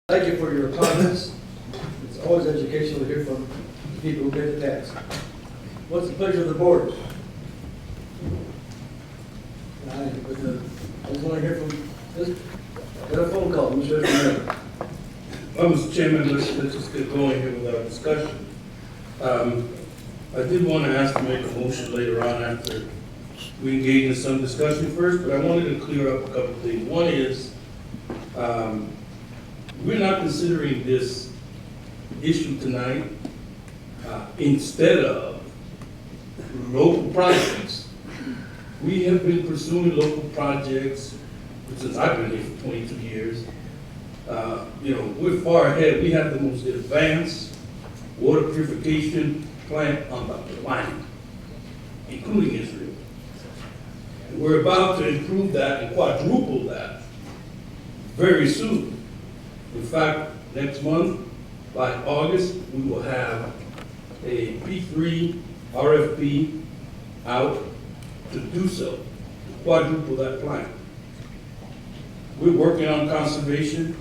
Thank you for your comments. It's always educational to hear from people who pay the tax. What's the pleasure of the board? I just want to hear from this. Got a phone call. Mr. Mayor. Well, Mr. Chairman, let's just get going here with our discussion. I did want to ask to make a motion later on after we engage in some discussion first, but I wanted to clear up a couple of things. One is, we're not considering this issue tonight instead of local projects. We have been pursuing local projects since I've been here for 22 years. We're far ahead. We have the most advanced water purification plant on the planet, including Israel. And we're about to improve that and quadruple that very soon. In fact, next month, by August, we will have a P3 RFP out to do so, to quadruple that plant. We're working on conservation.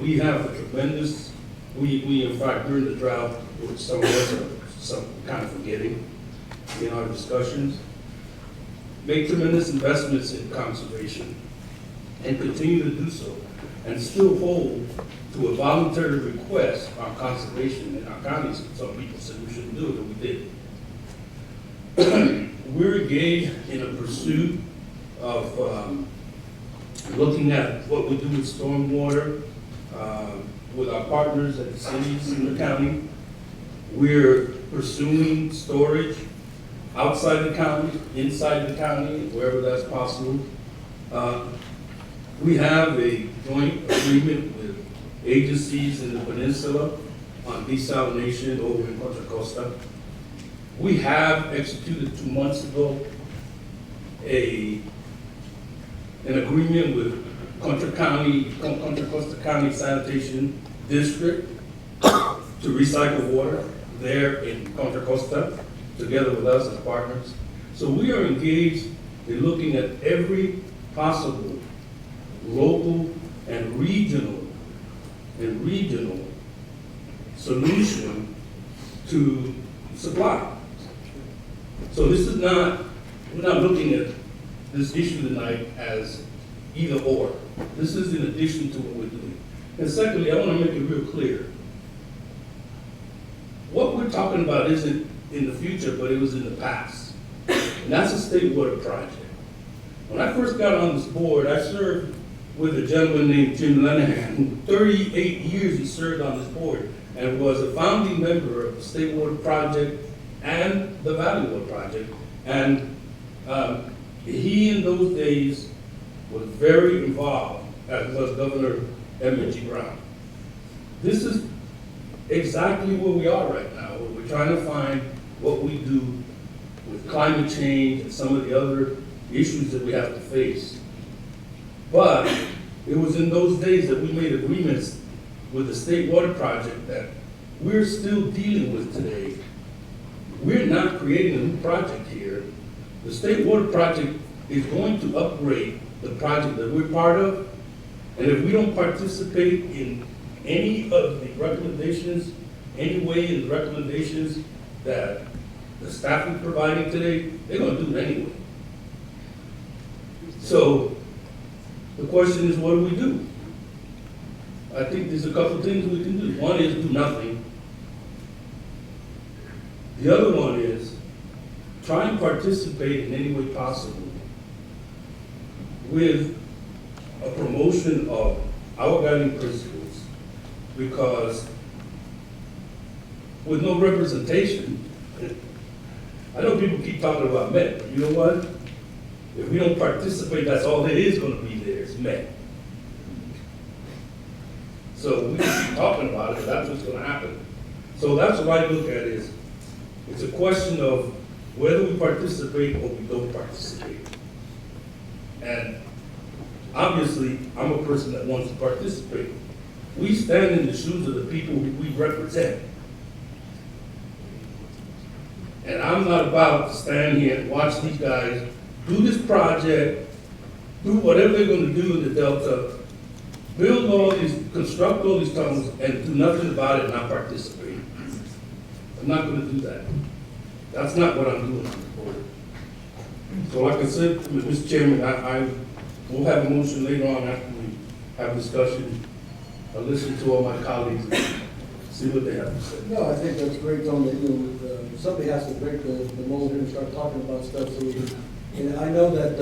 We have a tremendous, we in fact during the drought, which some of us are some kind of forgetting in our discussions, make tremendous investments in conservation and continue to do so, and still hold to a voluntary request on conservation in our counties. Some people said we shouldn't do it, and we did. We're engaged in a pursuit of looking at what we do with stormwater, with our partners at the cities in the county. We're pursuing storage outside the county, inside the county, wherever that's possible. We have a joint agreement with agencies in the peninsula on desalination over in Contra Costa. We have executed 2 months ago an agreement with Contra Costa County Sanitation District to recycle water there in Contra Costa, together with us as partners. So we are engaged in looking at every possible local and regional solution to supply. So this is not, we're not looking at this issue tonight as either or. This is in addition to what we're doing. And secondly, I want to make it real clear. What we're talking about isn't in the future, but it was in the past. And that's a state water project. When I first got on this board, I served with a gentleman named Jim Lenahan, who 38 years he served on this board and was a founding member of the State Water Project and the Valley Water Project. And he in those days was very involved, as was Governor Emmett G. Brown. This is exactly where we are right now. We're trying to find what we do with climate change and some of the other issues that we have to face. But it was in those days that we made agreements with the State Water Project that we're still dealing with today. We're not creating a new project here. The State Water Project is going to upgrade the project that we're part of, and if we don't participate in any of the recommendations, any way in the recommendations that the staff is providing today, they're going to do it anyway. So the question is, what do we do? I think there's a couple things we can do. One is do nothing. The other one is try and participate in any way possible with a promotion of our guiding principles, because with no representation, I know people keep talking about Met, but you know what? If we don't participate, that's all that is going to be there, is Met. So we can keep talking about it, but that's what's going to happen. So that's what I look at is, it's a question of whether we participate or we don't participate. And obviously, I'm a person that wants to participate. We stand in the shoes of the people who we represent. And I'm not about to stand here and watch these guys do this project, do whatever they're gonna do in the Delta, build all these, construct all these tunnels, and do nothing about it and not participate. I'm not gonna do that. That's not what I'm doing on the board. So like I said, Mr. Chairman, I will have a motion later on after we have discussion. I'll listen to all my colleagues and see what they have to say. No, I think that's great, Tom, that, you know, somebody has to break the mold here and start talking about stuff so we can, and I know that,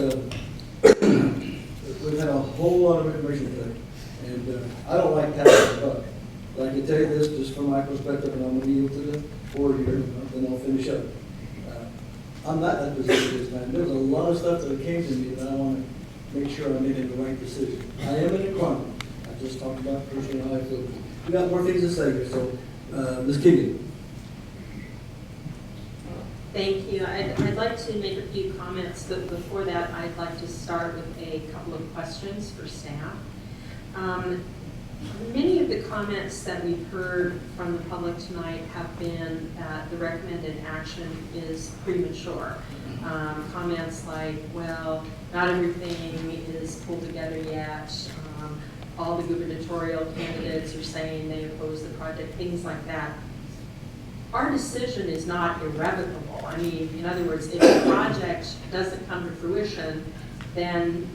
we've had a whole lot of information today, and, I don't like passing the buck. But I can tell you this, just from my perspective, and I'm gonna yield to the board here, and then I'll finish up. I'm not in that position this time. There's a lot of stuff that came to me that I wanna make sure I'm making the right decision. I am in a quandary. I just talked about personally how I feel. We got more things to say here, so, Ms. Keegan. Thank you. I'd like to make a few comments, but before that, I'd like to start with a couple of questions for staff. Many of the comments that we've heard from the public tonight have been that the recommended action is premature. Comments like, well, not everything is pulled together yet. All the gubernatorial candidates are saying they oppose the project, things like that. Our decision is not irrevocable. I mean, in other words, if the project doesn't come to fruition, then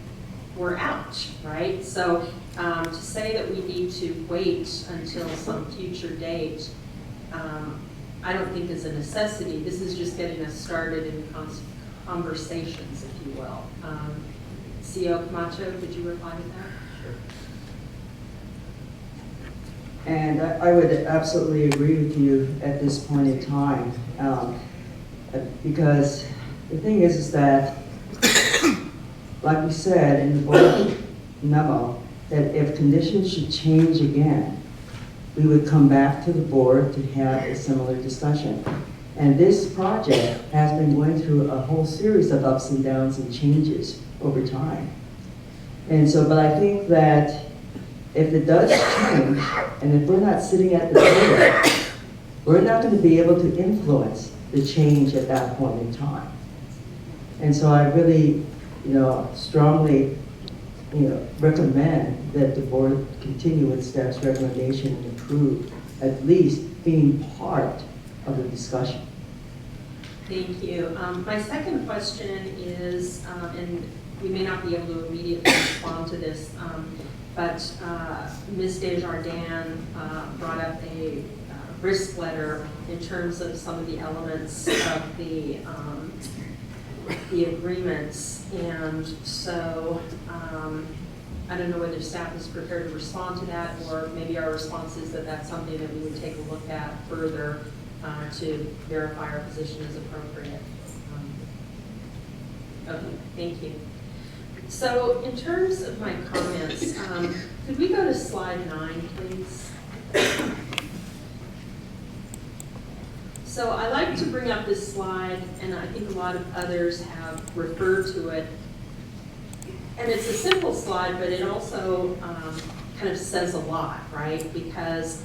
we're out, right? So to say that we need to wait until some future date, I don't think is a necessity. This is just getting us started in conversations, if you will. C.E.O. Camacho, could you reply to that? And I would absolutely agree with you at this point in time, because the thing is that, like we said in the board memo, that if conditions should change again, we would come back to the board to have a similar discussion. And this project has been going through a whole series of ups and downs and changes over time. And so, but I think that if it does change, and if we're not sitting at the table, we're not going to be able to influence the change at that point in time. And so I really, strongly, recommend that the board continue with staff's recommendation and approve at least being part of the discussion. Thank you. My second question is, and we may not be able to immediately respond to this, but Ms. Desjardins brought up a risk letter in terms of some of the elements of the agreements, and so I don't know whether staff is prepared to respond to that, or maybe our response is that that's something that we would take a look at further to verify our position is appropriate. Okay, thank you. So in terms of my comments, could we go to slide 9, please? So I like to bring up this slide, and I think a lot of others have referred to it. And it's a simple slide, but it also kind of says a lot, right? Because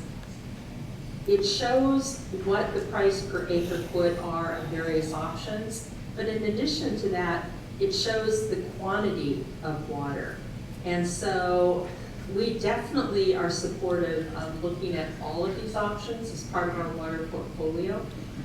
it shows what the price per acre foot are of various options, but in addition to that, it shows the quantity of water. And so we definitely are supportive of looking at all of these options as part of our water portfolio.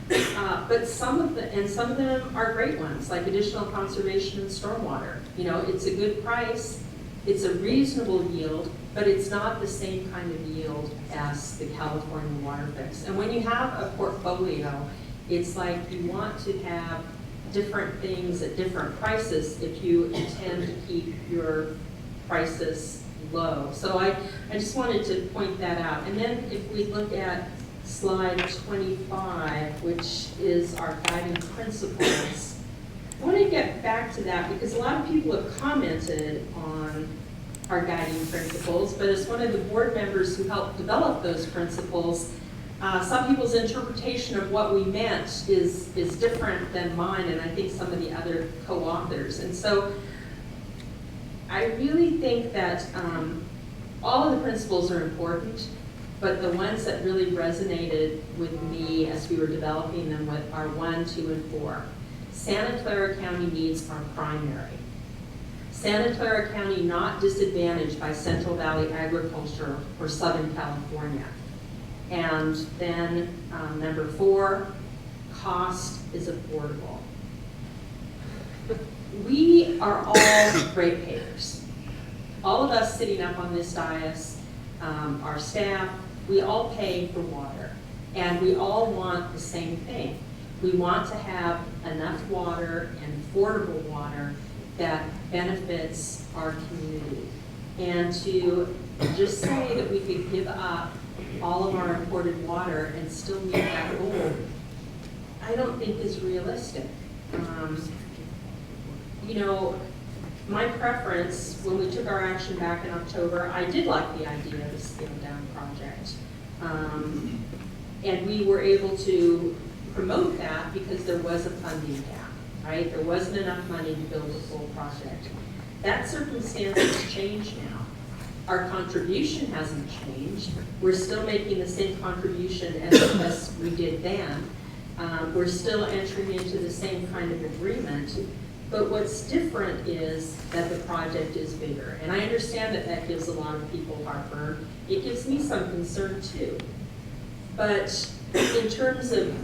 But some of them are great ones, like additional conservation and stormwater. It's a good price, it's a reasonable yield, but it's not the same kind of yield as the California water fix. And when you have a portfolio, it's like you want to have different things at different prices if you intend to keep your prices low. So I just wanted to point that out. And then if we look at slide 25, which is our guiding principles, I want to get back to that because a lot of people have commented on our guiding principles, but as one of the board members who helped develop those principles, some people's interpretation of what we meant is different than mine, and I think some of the other co-authors. And so I really think that all of the principles are important, but the ones that really resonated with me as we were developing them are 1, 2, and 4. Santa Clara County needs are primary. Santa Clara County not disadvantaged by Central Valley agriculture or Southern California. And then number 4, cost is affordable. We are all ratepayers. All of us sitting up on this dais, our staff, we all pay for water. And we all want the same thing. We want to have enough water and affordable water that benefits our community. And to just say that we could give up all of our imported water and still meet that goal, I don't think is realistic. You know, my preference, when we took our action back in October, I did like the idea of a scaled down project. And we were able to promote that because there was a funding gap, right? There wasn't enough money to build a full project. That circumstance has changed now. Our contribution hasn't changed. We're still making the same contribution as we did then. We're still entering into the same kind of agreement. But what's different is that the project is bigger. And I understand that that gives a lot of people heartburn. It gives me some concern too. But in terms of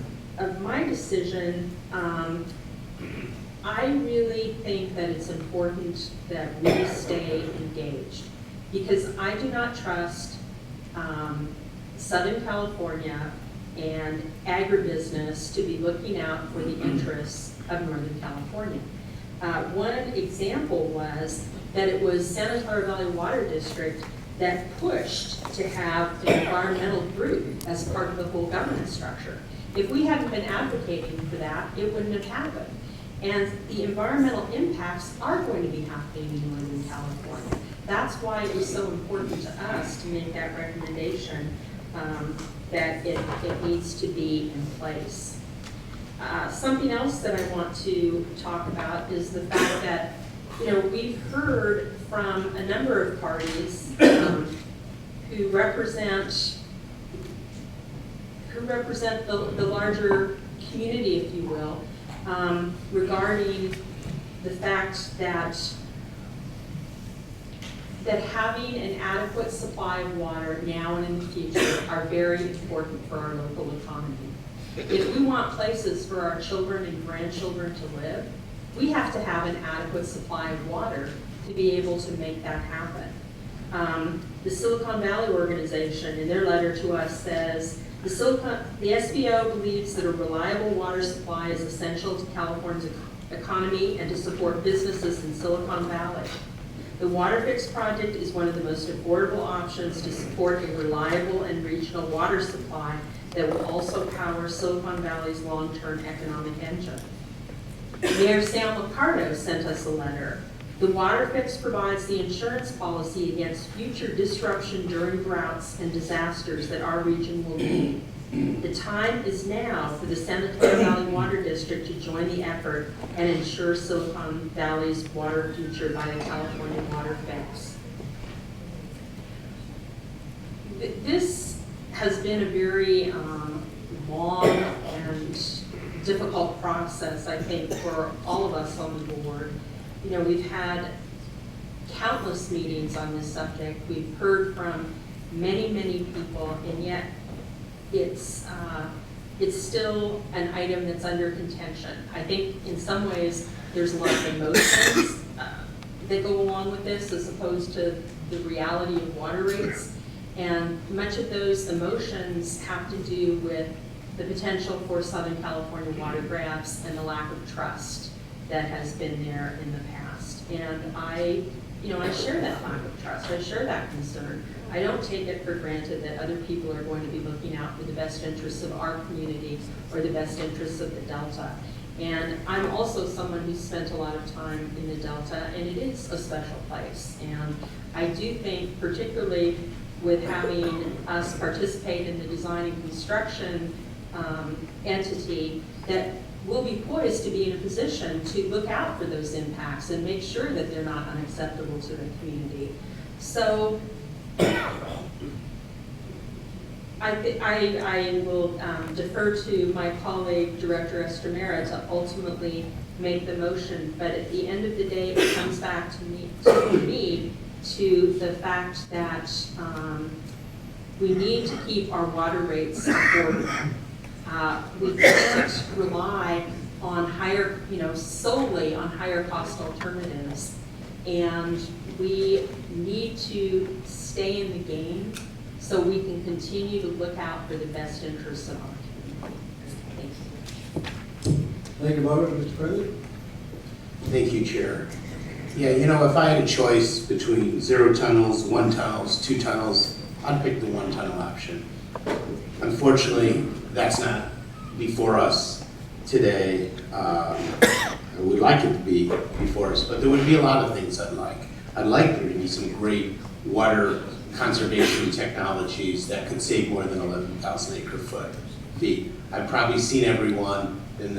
my decision, I really think that it's important that we stay engaged, because I do not trust Southern California and agribusiness to be looking out for the interests of Northern California. One example was that it was Santa Clara Valley Water District that pushed to have an environmental group as part of the whole governance structure. If we hadn't been advocating for that, it wouldn't have happened. And the environmental impacts are going to be happening in Northern California. That's why it was so important to us to make that recommendation that it needs to be in place. Something else that I want to talk about is the fact that, you know, we've heard from a number of parties who represent the larger community, if you will, regarding the fact that having an adequate supply of water now and in the future are very important for our local economy. If we want places for our children and grandchildren to live, we have to have an adequate supply of water to be able to make that happen. The Silicon Valley organization, in their letter to us, says, the SCVWD believes that a reliable water supply is essential to California's economy and to support businesses in Silicon Valley. The Water Fix project is one of the most affordable options to support a reliable and regional water supply that will also power Silicon Valley's long-term economic engine. Mayor Sam Liccardo sent us a letter. The Water Fix provides the insurance policy against future disruption during droughts and disasters that our region will need. The time is now for the Santa Clara Valley Water District to join the effort and ensure Silicon Valley's water future by the California Water Fix. This has been a very long and difficult process, I think, for all of us on the board. You know, we've had countless meetings on this subject. We've heard from many, many people, and yet it's still an item that's under contention. I think in some ways there's a lot of emotions that go along with this as opposed to the reality of water rates. And much of those emotions have to do with the potential for Southern California water grabs and the lack of trust that has been there in the past. And I share that lack of trust. I share that concern. I don't take it for granted that other people are going to be looking out for the best interests of our community or the best interests of the Delta. And I'm also someone who's spent a lot of time in the Delta, and it is a special place. And I do think, particularly with having us participate in the design and construction entity, that we'll be poised to be in a position to look out for those impacts and make sure that they're not unacceptable to the community. So I will defer to my colleague, Director Estramera, to ultimately make the motion, but at the end of the day, it comes back to me, to the fact that we need to keep our water rates affordable. We can't rely on higher, solely on higher cost alternatives, and we need to stay in the game so we can continue to look out for the best interests of our community. Thank you. Thank you, Barbara. Mr. President? Thank you, Chair. Yeah, if I had a choice between 0 tunnels, 1 tunnels, 2 tunnels, I'd pick the 1 tunnel option. Unfortunately, that's not before us today. I would like it to be before us, but there would be a lot of things I'd like. I'd like there to be some great water conservation technologies that could save more than 11,000 acre-feet. I've probably seen everyone, been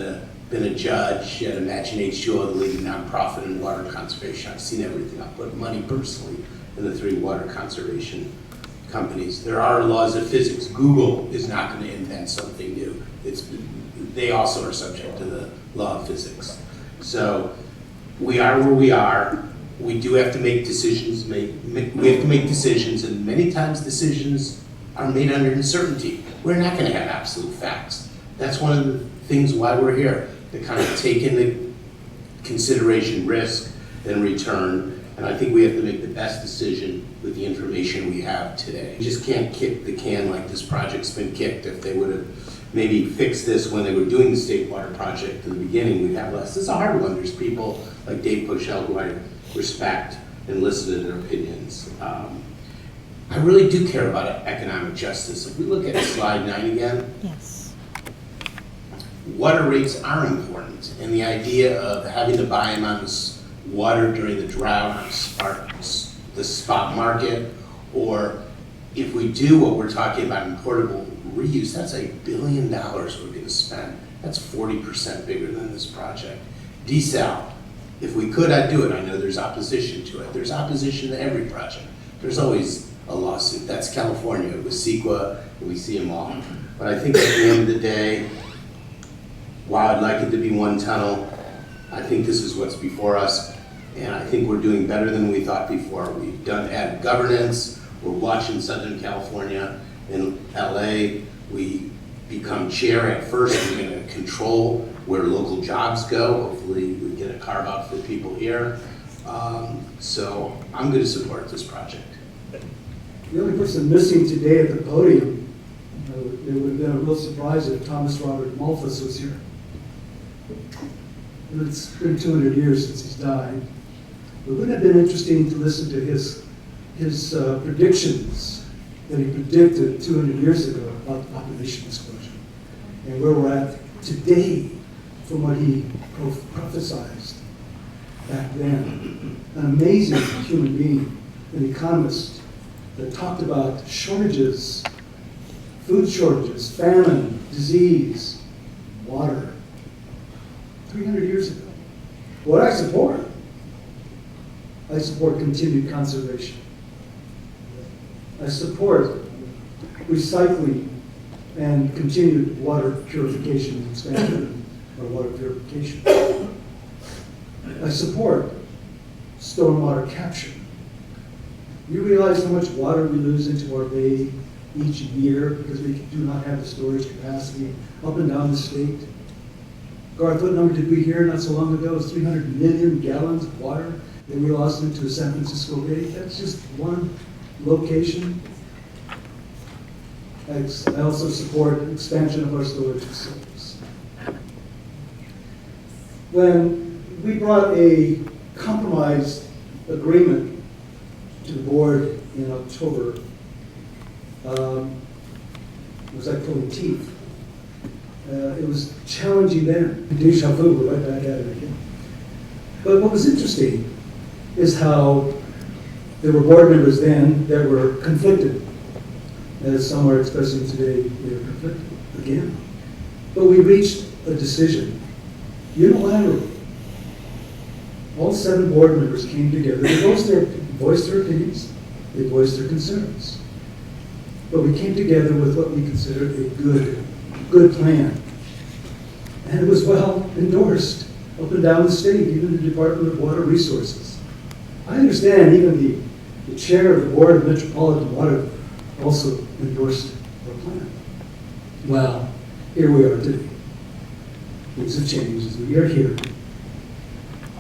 a judge at Imagine H2O, the leading nonprofit in water conservation. I've seen everything. I've put money personally in the 3 water conservation companies. There are laws of physics. Google is not going to invent something new. They also are subject to the law of physics. So we are where we are. We do have to make decisions. We have to make decisions, and many times decisions are made under uncertainty. We're not going to have absolute facts. That's one of the things why we're here, to kind of take into consideration risk and return. And I think we have to make the best decision with the information we have today. We just can't kick the can like this project's been kicked. If they would have maybe fixed this when they were doing the state water project in the beginning, we'd have less. This is a hard one. There's people like Dave Pochel who I respect and listen to their opinions. I really do care about economic justice. If we look at slide 9 again, Yes. water rates are important, and the idea of having to buy them on water during the drought on the spot market, or if we do what we're talking about in portable reuse, that's $1 billion we're going to spend. That's 40% bigger than this project. Desal, if we could, I'd do it. I know there's opposition to it. There's opposition to every project. There's always a lawsuit. That's California with C.E.O, and we see them all. But I think at the end of the day, while I'd like it to be 1 tunnel, I think this is what's before us, and I think we're doing better than we thought before. We've added governance. We're watching Southern California. In LA, we become chair at first. We're going to control where local jobs go. Hopefully, we get a carve out for people here. So I'm going to support this project. The only person missing today at the podium, it would have been a real surprise if Thomas Robert Malthus was here. It's been 200 years since he's died. It would have been interesting to listen to his predictions that he predicted 200 years ago about the population explosion and where we're at today from what he prophesied back then. An amazing human being, an economist that talked about shortages, food shortages, famine, disease, water, 300 years ago. What I support continued conservation. I support recycling and continued water purification and expansion of water purification. I support stormwater capture. You realize how much water we lose into our bay each year because we do not have the storage capacity up and down the state? Garth, what number did we hear not so long ago? It was 300 million gallons of water that we lost into the San Francisco Bay. That's just one location. I also support expansion of our storage facilities. When we brought a compromise agreement to the board in October, it was like pulling teeth. It was challenging then. Deja vu, we're right back at it again. But what was interesting is how there were board members then that were conflicted. As some are expressing today, they are conflicted again. But we reached a decision unilaterally. All 7 board members came together. They voiced their opinions. They voiced their concerns. but we came together with what we considered a good plan. And it was well endorsed up and down the state, even the Department of Water Resources. I understand even the chair of the board of Metropolitan Water also endorsed our plan. Well, here we are today. Things have changed. We are here.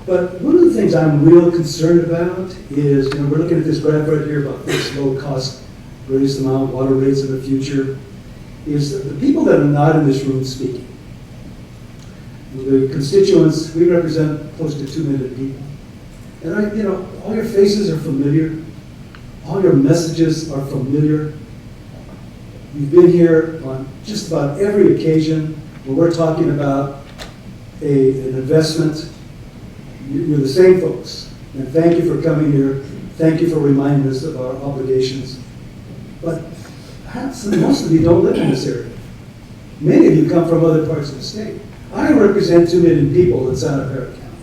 But one of the things I'm real concerned about is, we're looking at this graph right here about this low cost, greatest amount of water rates in the future, is that the people that are not in this room speaking. The constituents, we represent close to 2 million people. And all your faces are familiar. All your messages are familiar. You've been here on just about every occasion when we're talking about an investment. You're the same folks. And thank you for coming here. Thank you for reminding us of our obligations. But perhaps most of you don't live in this area. Many of you come from other parts of the state. I represent 2 million people in Santa Clara County.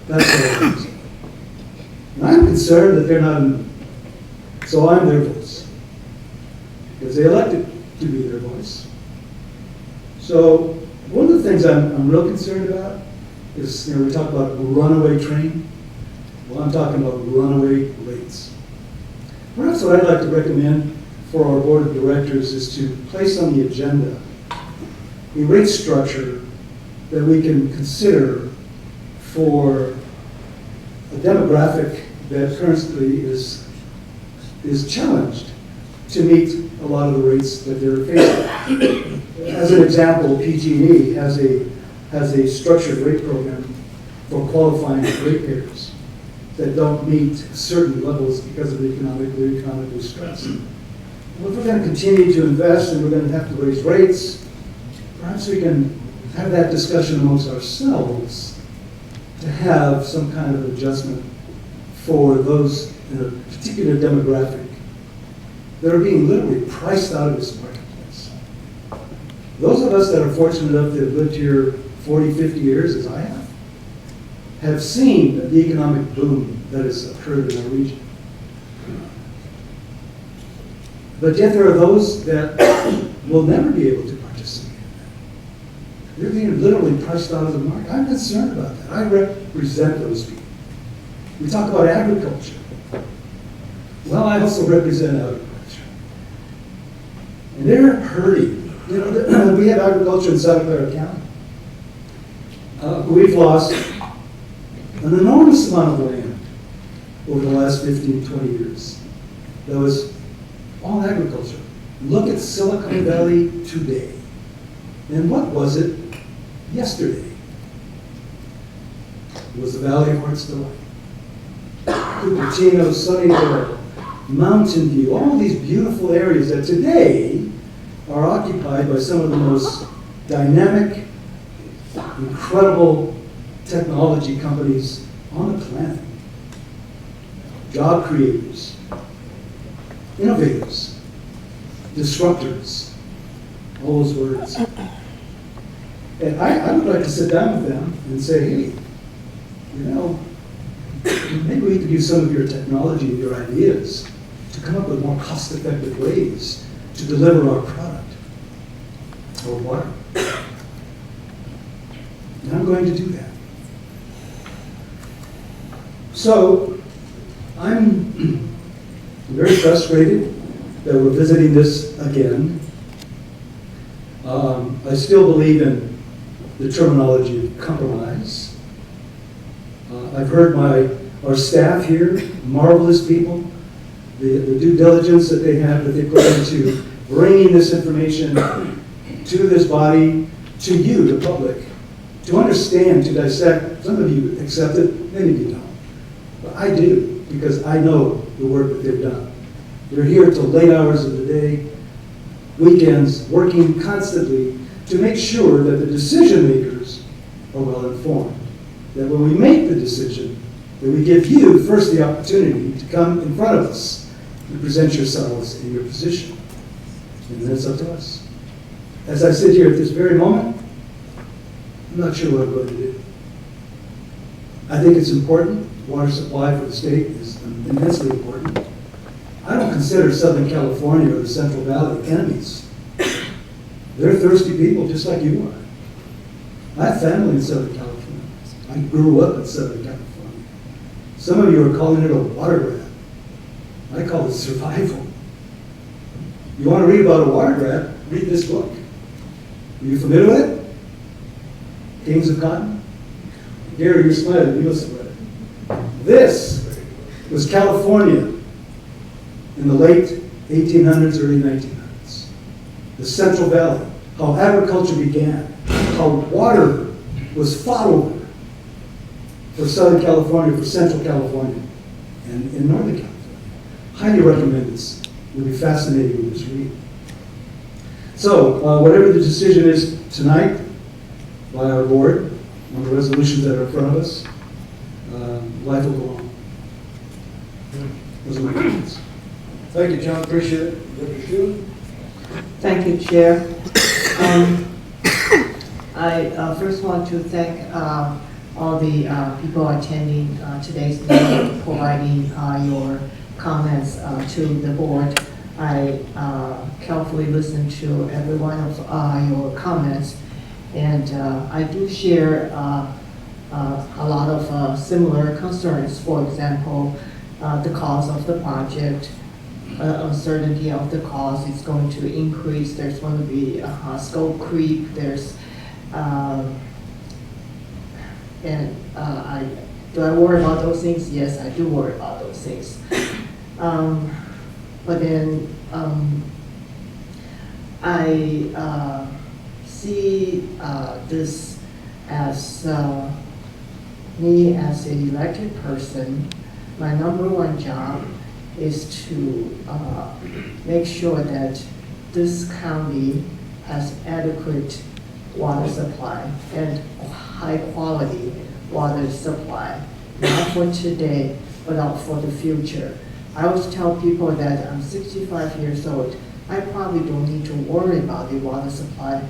That's what I represent. And I'm concerned that they're not in the room. So I'm their voice. Because they elected to be their voice. So one of the things I'm real concerned about is, we talk about a runaway train. Well, I'm talking about runaway rates. Perhaps what I'd like to recommend for our board of directors is to place on the agenda a rate structure that we can consider for a demographic that currently is challenged to meet a lot of the rates that they're facing. As an example, PG&E has a structured rate program for qualifying ratepayers that don't meet certain levels because of economic stress. Well, if we're going to continue to invest and we're going to have to raise rates, perhaps we can have that discussion amongst ourselves to have some kind of adjustment for those in a particular demographic that are being literally priced out of this marketplace. Those of us that are fortunate enough to have lived here 40, 50 years, as I have seen the economic boom that has occurred in our region. But yet there are those that will never be able to participate in that. They're being literally priced out of the market. I'm concerned about that. I represent those people. We talk about agriculture. Well, I also represent agriculture. And they're hurting. We have agriculture in Santa Clara County. We've lost an enormous amount of land over the last 15, 20 years. That was all agriculture. Look at Silicon Valley today. And what was it yesterday? It was the Valley of Heart's Delight. Cupertino, Sunnyvale, Mountain View, all these beautiful areas that today are occupied by some of the most dynamic, incredible technology companies on the planet. Job creators, innovators, disruptors, all those words. And I would like to sit down with them and say, hey, maybe we could use some of your technology and your ideas to come up with more cost-effective ways to deliver our product or water. And I'm going to do that. So I'm very frustrated that we're visiting this again. I still believe in the terminology of compromise. I've heard our staff here, marvelous people, the due diligence that they have, that they put into bringing this information to this body, to you, the public, to understand, to dissect. Some of you accept it, many of you don't. But I do, because I know the work that they've done. They're here till late hours of the day, weekends, working constantly to make sure that the decision makers are well informed. That when we make the decision, that we give you first the opportunity to come in front of us and present yourselves in your position. And then it's up to us. As I sit here at this very moment, I'm not sure what I'm going to do. I think it's important. Water supply for the state is immensely important. I don't consider Southern California or the Central Valley enemies. They're thirsty people, just like you are. I have family in Southern California. I grew up in Southern California. Some of you are calling it a water grab. I call it survival. You want to read about a water grab? Read this book. Are you familiar with it? Kings of Cotton? Gary, you're smiling. You must have read it. This was California in the late 1800s, early 1900s. The Central Valley, how agriculture began, how water was fought over for Southern California, for Central California, and in Northern California. Highly recommend this. You'll be fascinated with this read. So, whatever the decision is tonight by our board on the resolutions that are in front of us, life will go on. Those are my comments. Thank you, John. Appreciate it. Dr. Sheila? Thank you, Chair. I first want to thank all the people attending today's meeting, providing your comments to the board. I carefully listened to every one of your comments, and I do share a lot of similar concerns. For example, the cost of the project, uncertainty of the cost is going to increase. There's going to be scope creep. There's do I worry about those things? Yes, I do worry about those things. But then I see this as me as an elected person. My number one job is to make sure that this county has adequate water supply and high quality water supply, not for today, but out for the future. I always tell people that I'm 65 years old. I probably don't need to worry about the water supply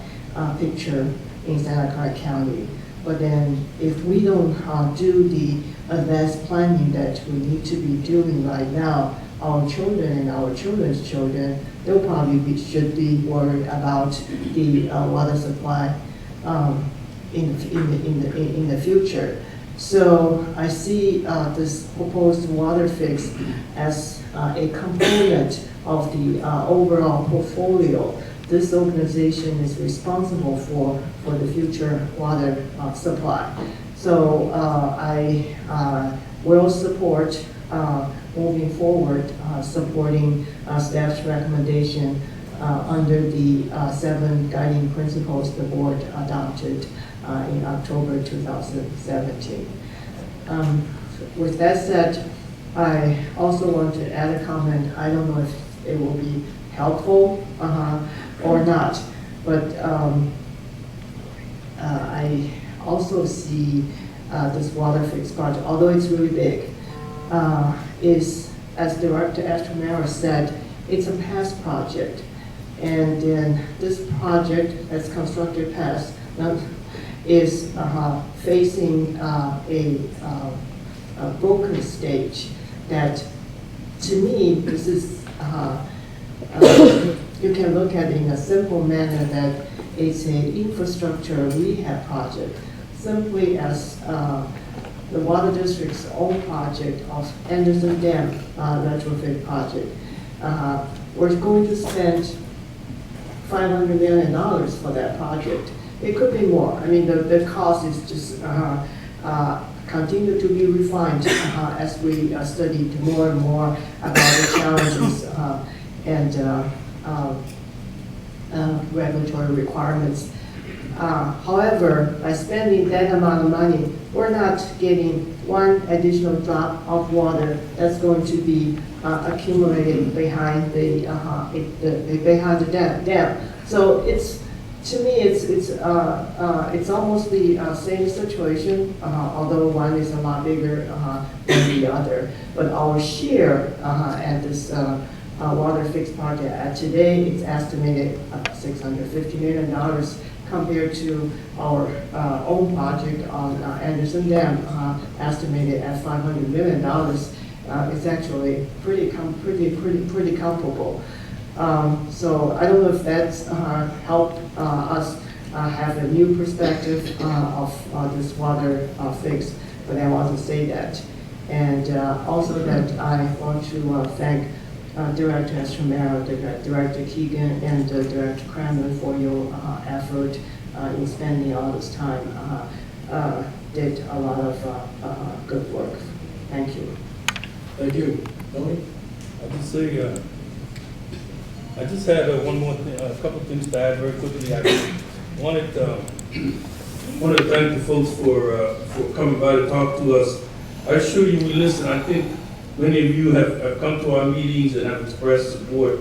picture in Santa Clara County. But then if we don't do the advanced planning that we need to be doing right now, our children and our children's children, they'll probably should be worried about the water supply in the future. So I see this proposed water fix as a component of the overall portfolio. This organization is responsible for the future water supply. So I will support moving forward, supporting staff's recommendation under the 7 guiding principles the board adopted in October 2017. With that said, I also want to add a comment. I don't know if it will be helpful or not, but I also see this water fix project, although it's really big, is, as Director Astramera said, it's a past project. And then this project, as constructed past, is facing a broken stage that, to me, this is, you can look at it in a simple manner that it's an infrastructure rehab project, simply as the Water District's own project of Anderson Dam retrofit project. We're going to spend $500 million for that project. It could be more. I mean, the cost is just continue to be refined as we study more and more about the challenges and regulatory requirements. However, by spending that amount of money, we're not getting one additional drop of water that's going to be accumulated behind the behind the dam. So it's, to me, it's almost the same situation, although one is a lot bigger than the other. But our share at this water fix project today, it's estimated $650 million compared to our own project on Anderson Dam, estimated at $500 million. It's actually pretty comparable. So I don't know if that's helped us have a new perspective of this water fix, but I want to say that. And also that I want to thank Director Estromero, Director Keegan, and Director Cranman for your effort in spending all this time. Did a lot of good work. Thank you. Thank you. Tony? I'll just say, I just had one more thing, a couple things to add very quickly. I wanted to thank the folks for coming by to talk to us. I assure you we listen. I think many of you have come to our meetings and have expressed support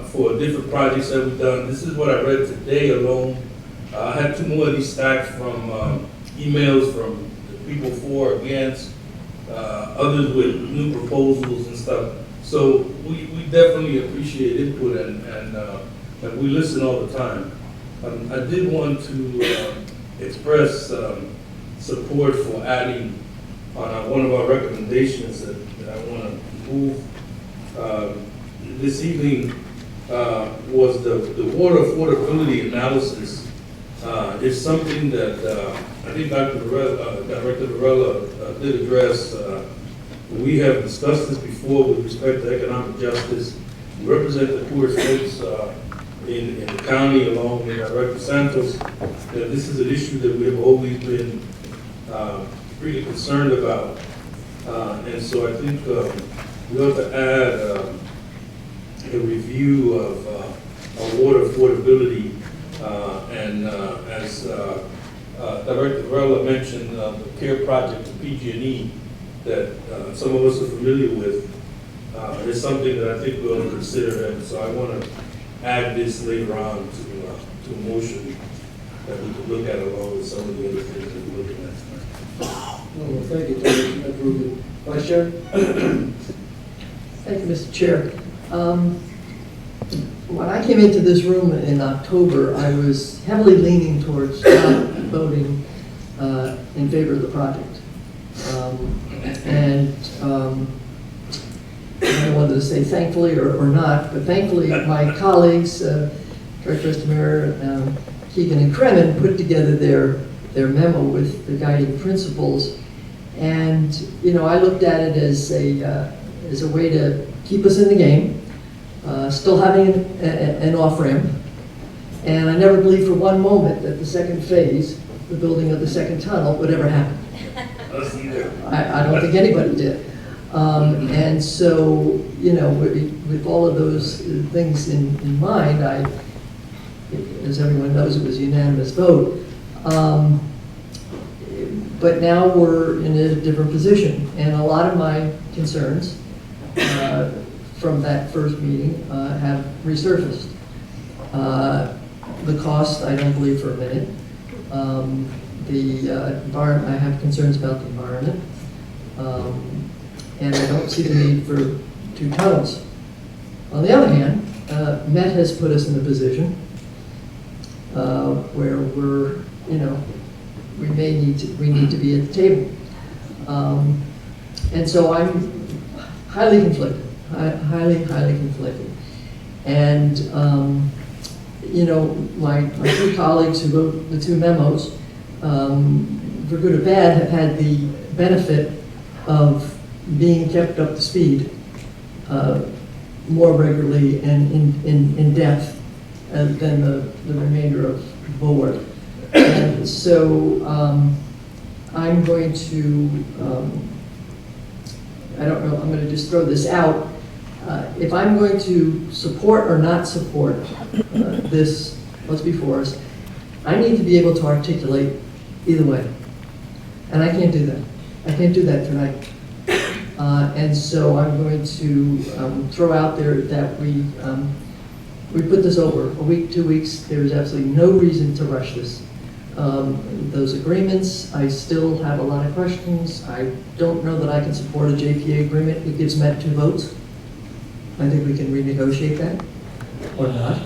for different projects that we've done. This is what I read today alone. I had 2 more of these stacks from emails from people for, against, others with new proposals and stuff. So we definitely appreciate input and we listen all the time. I did want to express support for adding on one of our recommendations that I want to move this evening was the water affordability analysis. It's something that I think Director Varela did address. We have discussed this before with respect to economic justice. We represent the poorest folks in the county along with Director Santos. This is an issue that we have always been pretty concerned about. And so I think we ought to add a review of water affordability and as Director Varela mentioned, the CARE project of PG&E that some of us are familiar with is something that I think we ought to consider. And so I want to add this later on to a motion that we could look at along with some of the other things that we're looking at tonight. Well, thank you, Tony. That's really good. Vice Chair? Thank you, Mr. Chair. When I came into this room in October, I was heavily leaning towards not voting in favor of the project. I don't want to say thankfully or not, but thankfully my colleagues, Director Estromero, Keegan and Kremen, put together their memo with the guiding principles. And, you know, I looked at it as a way to keep us in the game, still having an off-ramp. And I never believed for one moment that the second phase, the building of the second tunnel, would ever happen. I don't think anybody did. And so, you know, with all of those things in mind, as everyone knows, it was a unanimous vote. But now we're in a different position, and a lot of my concerns from that first meeting have resurfaced. The cost, I don't believe for a minute. The environment, I have concerns about the environment. And I don't see the need for 2 tunnels. On the other hand, Met has put us in a position where we're, you know, we need to be at the table. And so I'm highly conflicted, highly conflicted. And, you know, my 2 colleagues who wrote the 2 memos, for good or bad, have had the benefit of being kept up to speed more regularly and in depth than the remainder of the board. And so I'm going to, I don't know, I'm going to just throw this out. If I'm going to support or not support this, what's before us, I need to be able to articulate either way. And I can't do that. I can't do that tonight. And so I'm going to throw out there that we put this over a week, 2 weeks. There's absolutely no reason to rush this. Those agreements, I still have a lot of questions. I don't know that I can support a JPA agreement. It gives Met 2 votes. I think we can renegotiate that or not.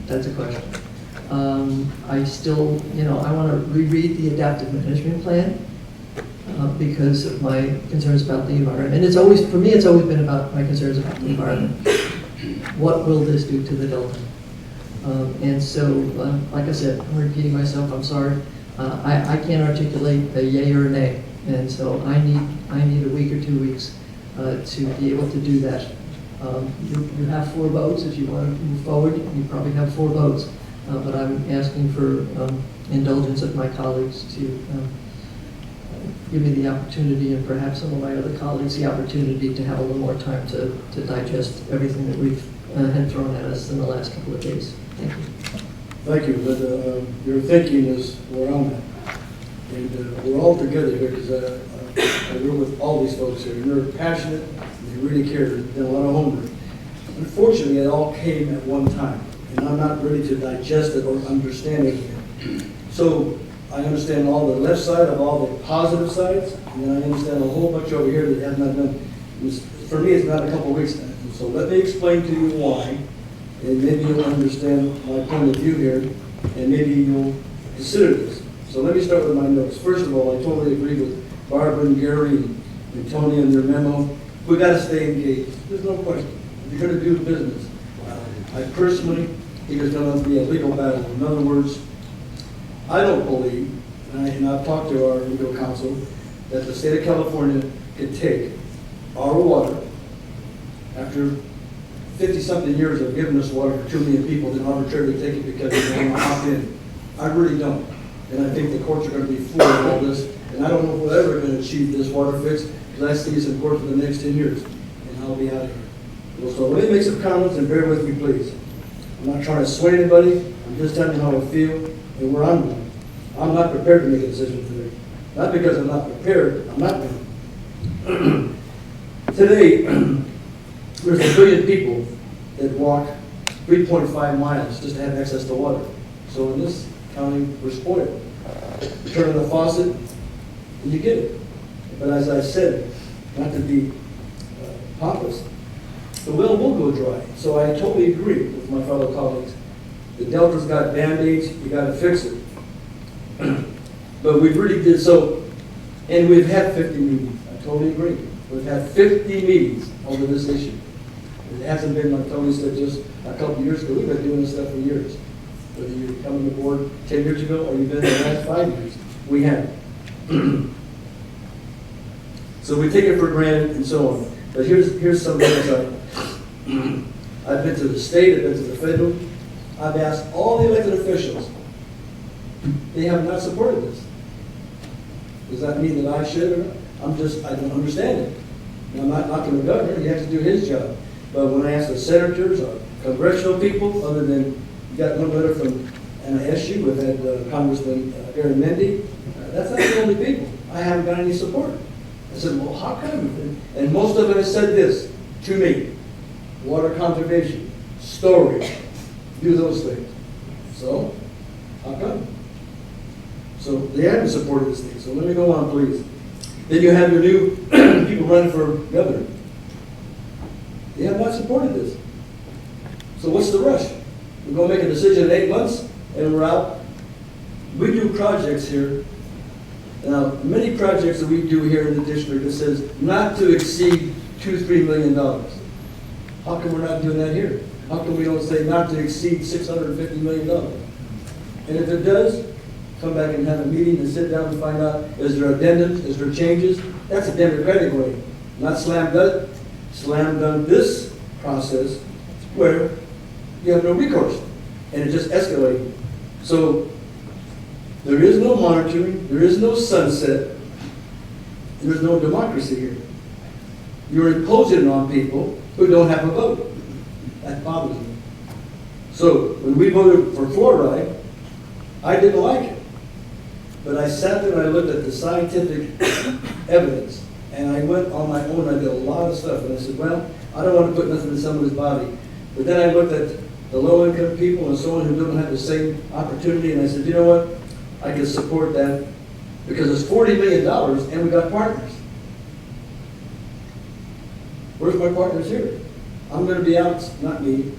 That's a question. I still, you know, I want to reread the adaptive management plan. because of my concerns about the environment. And it's always, for me, it's always been about my concerns about the environment. What will this do to the Delta? And so, like I said, I'm repeating myself, I'm sorry. I can't articulate a yay or a nay. And so I need a week or 2 weeks to be able to do that. You have 4 votes. If you want to move forward, you probably have 4 votes. But I'm asking for indulgence of my colleagues to give me the opportunity, and perhaps some of my other colleagues the opportunity to have a little more time to digest everything that we've had thrown at us in the last couple of days. Thank you. Thank you, but your thinking is where I'm at. And we're all together here because I work with all these folks here, and they're passionate, and they really care, they've done a lot of homework. Unfortunately, it all came at one time, and I'm not ready to digest it or understand it yet. So I understand all the left side of all the positive sides, and then I understand a whole bunch over here that has not done. For me, it's not a couple of weeks now. And so let me explain to you why, and maybe you'll understand my point of view here, and maybe you'll consider this. So let me start with my notes. First of all, I totally agree with Barbara and Gary and Tony and their memo. We got to stay engaged. There's no question. If you're going to do business, I personally think it's going to be a legal battle. In other words, I don't believe, and I've talked to our legal counsel, that the state of California could take our water after 50-something years of giving us water for 2 million people, then arbitrarily take it because they want to opt in. I really don't. And I think the courts are going to be full of all this. And I don't know if we're ever going to achieve this water fix, because I see it's in court for the next 10 years. And I'll be out of here. Well, so let me make some comments, and bear with me, please. I'm not trying to sway anybody. I'm just telling you how I feel and where I'm going. I'm not prepared to make a decision today. Not because I'm not prepared, I'm not going. Today, there's 1 billion people that walk 3.5 miles just to have access to water. So in this county, we're spoiled. You turn on the faucet, and you get it. But as I said, not to be pompous, the well will go dry. So I totally agree with my fellow colleagues. The Delta's got Band-Aids, you got to fix it. But we really did so, and we've had 50 meetings. I totally agree. We've had 50 meetings over this issue. It hasn't been, like Tony said, just a couple of years ago. We've been doing this stuff for years. Whether you're coming aboard 10 years ago or you've been in the last 5 years, we have. So we take it for granted and so on. But here's some things I've been to the state, I've been to the federal. I've asked all the elected officials. They have not supported this. Does that mean that I should or not? I don't understand it. Now, I'm not knocking the governor, he has to do his job. But when I ask the senators or congressional people, other than, you got one letter from NISU, we've had Congressman Aaron Mendy, that's not the only people. I haven't got any support. I said, well, how come? And most of it has said this to me: water conservation, storage, do those things. So, how come? So they haven't supported this thing. So let me go on, please. Then you have your new people running for governor. They have not supported this. So what's the rush? We're going to make a decision in 8 months, and we're out. We do projects here. Now, many projects that we do here in the district, it says not to exceed $2-3 million. How come we're not doing that here? How come we don't say not to exceed $650 million? And if it does, come back and have a meeting and sit down and find out, is there addendums, is there changes? That's a democratic way. Not slam dunk this process where you have no recourse. And it just escalated. So there is no monitoring, there is no sunset, there's no democracy here. You're imposing on people who don't have a vote. That bothers me. So when we voted for fluoride, I didn't like it. But I sat there and I looked at the scientific evidence, and I went on my own. I did a lot of stuff, and I said, well, I don't want to put nothing in somebody's body. But then I looked at the low-income people and so on who don't have the same opportunity, and I said, you know what? I can support that because it's $40 million, and we got partners. Where's my partners here? I'm going to be out, not me,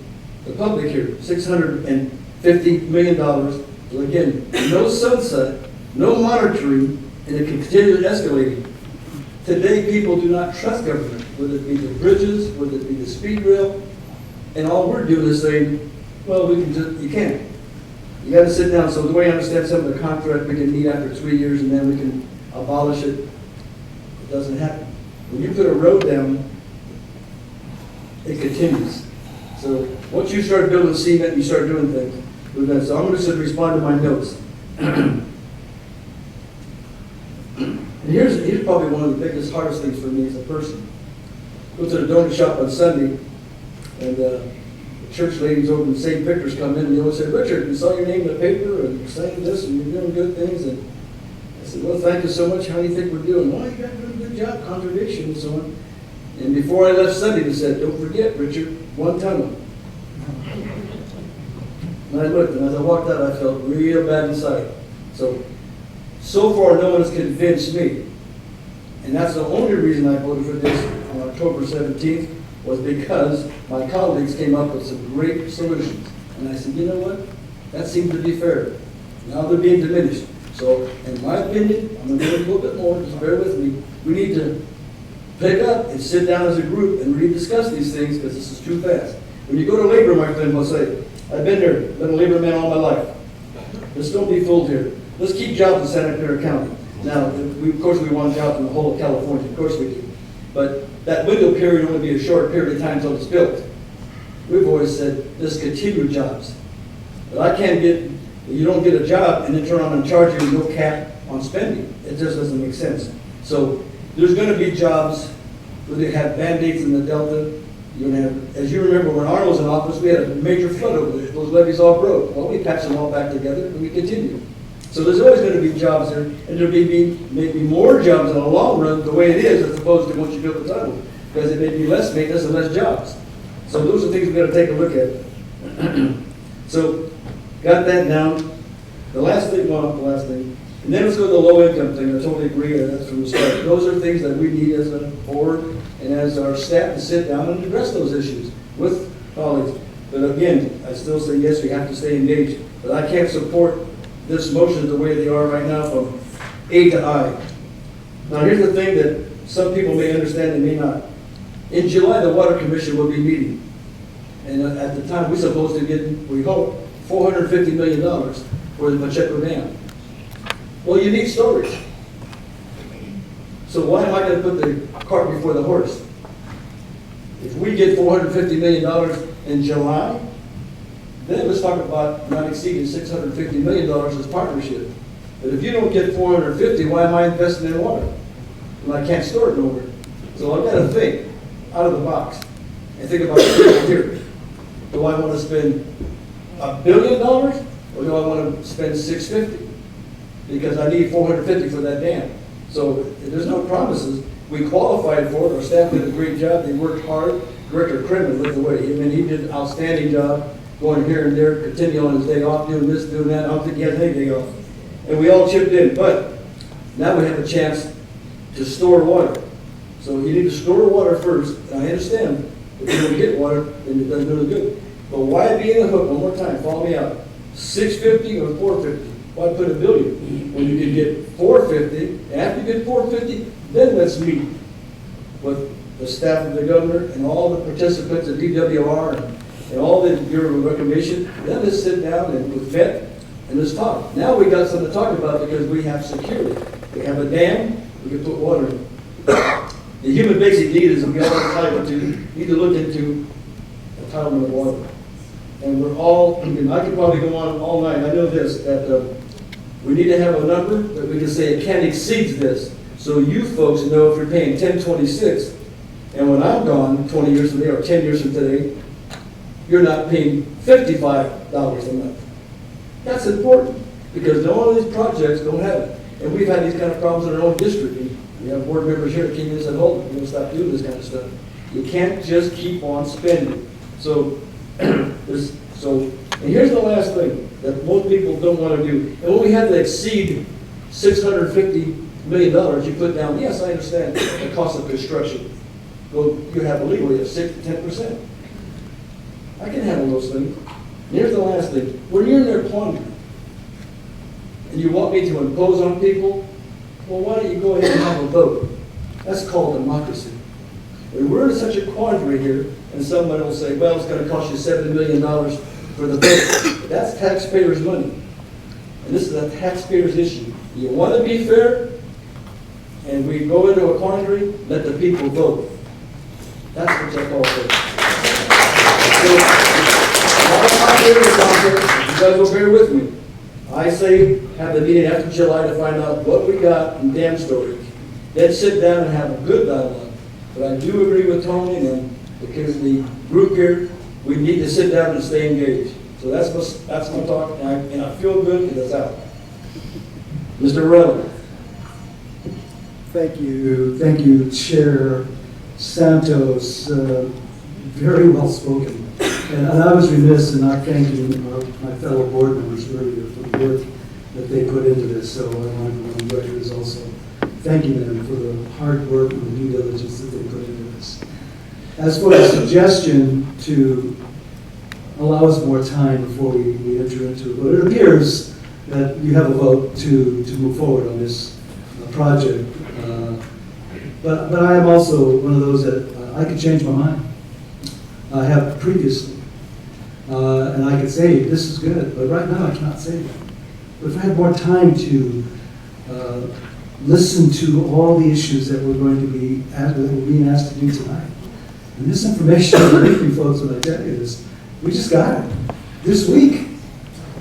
the public here, $650 million. So again, no sunset, no monitoring, and it continues escalating. Today, people do not trust government, whether it be the bridges, whether it be the speed rail, and all we're doing is saying, well, we can just, you can't. You gotta sit down, so the way I understand some of the contract, we can meet after 3 years and then we can abolish it. It doesn't happen. When you put a road down, it continues. So once you start building cement, you start doing things. So I'm gonna respond to my notes. And here's probably one of the biggest, hardest things for me as a person. Go to the donut shop on Sunday, and the church ladies over in St. Victor's come in, and they always say, Richard, we saw your name in the paper, and you're saying this, and you're doing good things. And I said, well, thank you so much. How do you think we're doing? Well, you got doing a good job, contradiction and so on. And before I left Sunday, they said, don't forget, Richard, 1 tunnel. And I looked, and as I walked out, I felt real bad inside. So far, no one has convinced me. And that's the only reason I voted for this on October 17th, was because my colleagues came up with some great solutions. And I said, you know what? That seems to be fair. Now they're being diminished. So, in my opinion, I'm going to do a little bit more, just bear with me. We need to pick up and sit down as a group and really discuss these things, because this is too fast. When you go to labor, my friend will say, I've been there, been a labor man all my life. Let's don't be fooled here. Let's keep jobs in Santa Clara County. Now, of course we want jobs in the whole of California, of course we do. But that window period will only be a short period of time until it's built. We've always said, let's continue jobs. But I can't get, you don't get a job and then turn around and charge you no cap on spending. It just doesn't make sense. So there's going to be jobs where they have Band-Aids in the Delta. You're going to have, as you remember, when Arnold was in office, we had a major flood over there. Those levees all broke. Well, we patched them all back together and we continued. So there's always going to be jobs there, and there may be maybe more jobs in the long run the way it is, as opposed to once you build the tunnel, because it may be less maintenance and less jobs. So those are things we've got to take a look at. So got that down. The last thing, and then let's go to the low income thing. I totally agree. That's from the start. Those are things that we need as a board and as our staff to sit down and address those issues with colleagues. But again, I still say yes, we have to stay engaged. But I can't support this motion the way they are right now from A to I. Now here's the thing that some people may understand and may not. In July, the Water Commission will be meeting. And at the time, we're supposed to get, we hope, $450 million for the Pacheco Dam. Well, you need storage. So why am I going to put the cart before the horse? If we get $450 million in July, then let's talk about not exceeding $650 million as partnership. But if you don't get 450, why am I investing in water? And I can't store it nowhere. So I've got to think out of the box and think about it here. Do I want to spend $1 billion or do I want to spend $650? Because I need 450 for that dam. So there's no promises. We qualified for it. Our staff did a great job. They worked hard. Director Kremen led the way. I mean, he did an outstanding job going here and there, continuing on his day off, doing this, doing that. I don't think he has any day off. And we all chipped in. But now we have a chance to store water. So you need to store water first. And I understand if you don't get water, then it doesn't do any good. But why be in the hook? One more time, follow me out. 650 or 450? Why put $1 billion when you can get 450? After you get 450, then let's meet with the staff of the governor and all the participants at D.W.R. and all the Bureau of Reclamation. Then let's sit down and with vet and let's talk. Now we got something to talk about because we have security. We have a dam. We can put water in. The human basic need is we all entitled to need to look into entitlement of water. And we're all, I could probably go on all night. I know this, that we need to have a number that we can say it can't exceed this. So you folks know if you're paying $10.26, and when I'm gone 20 years from today or 10 years from today, you're not paying $55 a month. That's important because no one of these projects don't have it. And we've had these kind of problems in our own district. We have board members here that came in and said, hold it, we're going to stop doing this kind of stuff. You can't just keep on spending. So, and here's the last thing that most people don't want to do. And when we have to exceed $650 million, you put down, yes, I understand the cost of construction. Well, you have a legally of 6 to 10%. I can handle those things. And here's the last thing. When you're in their quandary, and you want me to impose on people, well, why don't you go ahead and have a vote? That's called democracy. When we're in such a quandary here, and someone will say, well, it's gonna cost you $70 million for the vote. That's taxpayers' money. And this is a taxpayers' issue. You wanna be fair, and we go into a quandary, let the people vote. That's what that all says. So, all of my favorites out there, you guys will bear with me. I say, have the meeting after July to find out what we got in dam storage. Then sit down and have a good dialogue. But I do agree with Tony, and because the group here, we need to sit down and stay engaged. So that's my talk, and I feel good because it's out. Mr. Relevant. Thank you, Chair Santos. Very well spoken. And I was remiss in not thanking my fellow board members earlier for the work that they put into this. So I want to go on record as also thanking them for the hard work and the due diligence that they put into this. As for the suggestion to allow us more time before we enter into it, but it appears that you have a vote to move forward on this project. But I am also one of those that I could change my mind. I have previously. And I could say, this is good, but right now I cannot say that. But if I had more time to listen to all the issues that we're going to be being asked to do tonight. And this information, believe me folks, when I tell you this, we just got it this week.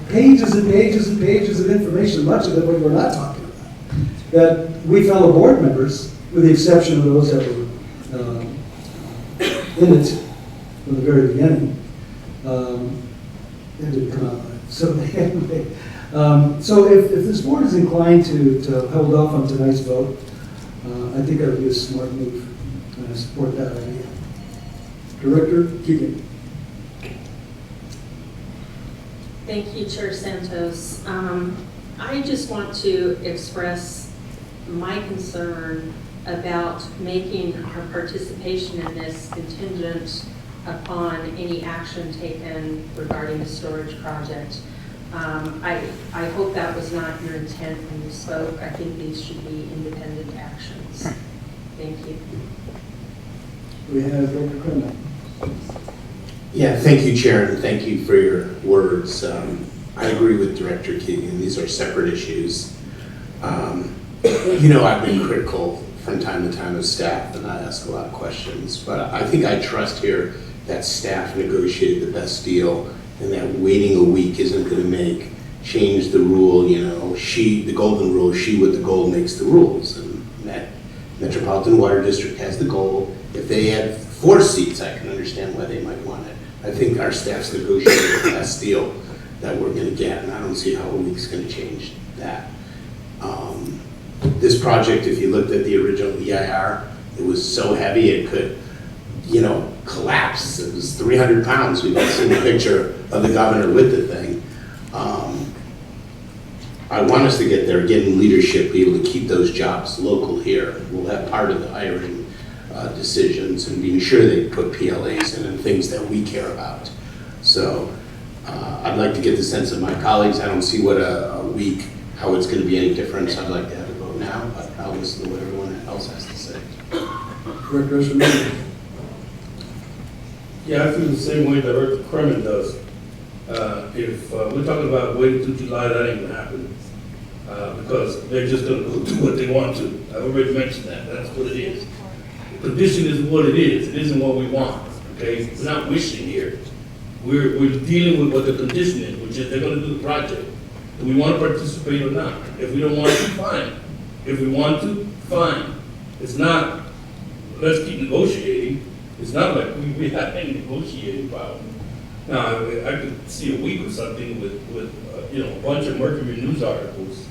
Pages and pages and pages of information, much of it we were not talking about. That we fellow board members, with the exception of those that were in it from the very beginning, it didn't come out right. So anyway, so if this board is inclined to hold off on tonight's vote, I think that would be a smart move, and I support that idea. Director Keegan. Thank you, Chair Santos. I just want to express my concern about making our participation in this contingent upon any action taken regarding the storage project. I hope that was not your intent when you spoke. I think these should be independent actions. Thank you. We have Director Kremen. Yeah, thank you, Chair, and thank you for your words. I agree with Director Keegan. These are separate issues. You know, I've been critical from time to time of staff, and I ask a lot of questions, but I think I trust here that staff negotiated the best deal, and that waiting a week isn't going to change the rule. You know, the golden rule, she with the gold makes the rules, and that Metropolitan Water District has the gold. If they had 4 seats, I can understand why they might want it. I think our staff's negotiated the best deal that we're going to get, and I don't see how a week's going to change that. This project, if you looked at the original EIR, it was so heavy it could, you know, collapse. It was 300 pounds. We've all seen a picture of the governor with the thing. I want us to get there, getting leadership, be able to keep those jobs local here. We'll have part of the hiring decisions and being sure they put PLAs in and things that we care about. So I'd like to get the sense of my colleagues. I don't see what a week, how it's going to be any difference. I'd like to have a vote now, but I'll listen to what everyone else has to say. Director Schmidt. Yeah, I feel the same way Director Kremen does. If we're talking about waiting till July, that ain't gonna happen. Because they're just gonna go do what they want to. I've already mentioned that. That's what it is. The condition is what it is. It isn't what we want. Okay? We're not wishing here. We're dealing with what the condition is, which is they're gonna do the project. Do we want to participate or not? If we don't want to, fine. If we want to, fine. It's not, let's keep negotiating. It's not like we have any negotiating power. Now, I could see a week or something with you know, a bunch of Mercury News articles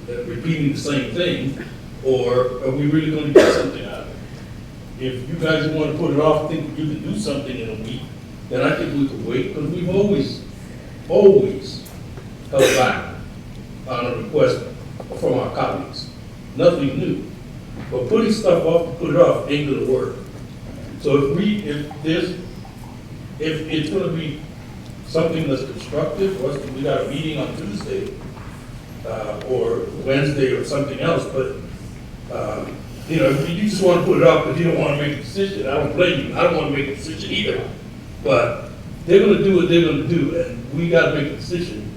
repeating the same thing, or are we really going to get something out of it? If you guys want to put it off, think you can do something in a week, then I think we could wait, because we've always held back on a request from our colleagues. Nothing new. But putting stuff off to put it off ain't going to work. So if it's going to be something that's constructive for us, we got a meeting on Tuesday or Wednesday or something else, but You know, if you just want to put it up, but you don't want to make a decision, I don't blame you. I don't want to make a decision either. But they're going to do what they're going to do, and we got to make a decision,